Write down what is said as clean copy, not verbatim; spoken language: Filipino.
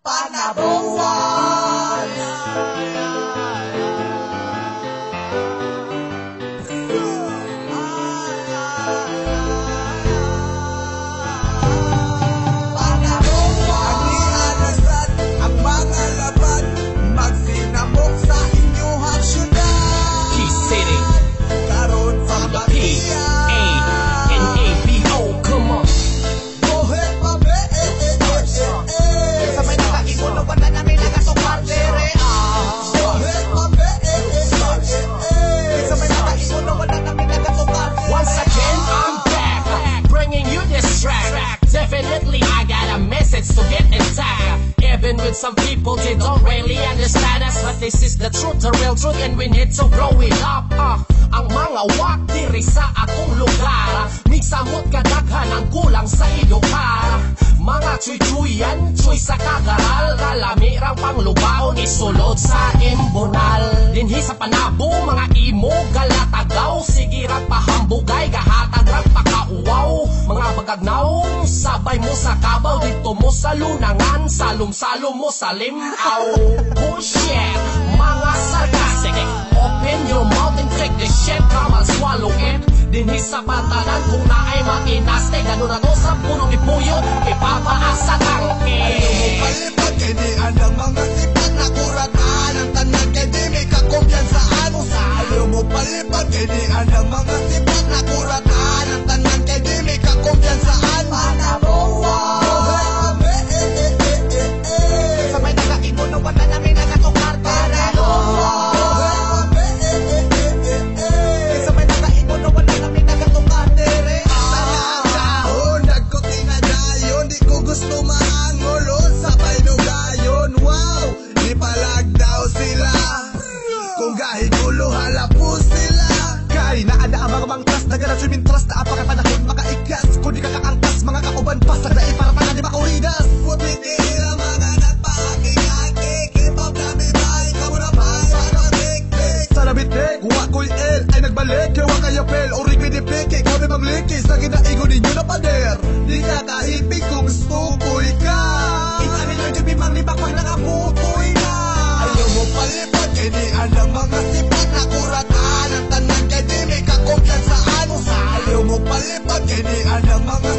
panabuhay. Definitely I got a message to get intact. Even with some people they don't really understand us, but this is the truth, the real truth, and we need to grow it up. Ang mga wak diri sa akong lugar, migsamot kadaghan ang kulang sa edukar. Mga chuy-chuyan, chuy sa kagaral, kalamirang panglubaon isulod sa imbonal. Dinhi sa panabo, mga imo galatagaw, sige rat pahambugay, gahatag rat pakauwaw. Mga bagagnaw, sabay mo sa kabaw, dito mo sa lunangan, salum-salum mo sa limaw. Bullshit, mga sarcastic, open your mouth and take the shit, come and swallow it. Dinhi sa pantanan kung naay makinaste, gano'n na to sa punong ipuyo, ipapaasa tangke. Ayaw mo palipad, kay di anang mga sipat na kuratan, ang tanan kay di may kakumpiyansaan. Ayaw mo palipad, kay di anang mga sipat na kuratan, ang tanan kay di may kakumpiyansaan. Panabuhay. Sabay nakaingon ng wala namin nakatukar. Panabuhay. Sabay nakaingon ng wala namin nakatukar. Tanagaon, nagkutinadayon, di ko gusto maangolon, sabay nugayon. Wow, di palag daw sila, kung gahigulo halapos sila. Kay naada ang mga mangtras, nagana swimming trust na apakay panahon makaigas. Kung di ka kaangkas, mga kauban pasag na para tangan di makuridas. Puti nila mga nagpakikakik, hip-hop na bibay, kamura pa'y panatik-tik. Sa nabitik, wakoy el ay nagbalik, kaya wakay apel, o rig minipik, ikaw di maglikis, na ginaigo ninyo na pader. Di ka kahipig kung stukoy ka, inanin yung jubi mang libakpag nakaputoy na. Ayaw mo palipad, kay di anang mga sipat na kuratan, ang tanan kay di may kakumpiyansaan. Ayaw mo palipad, kay di anang mga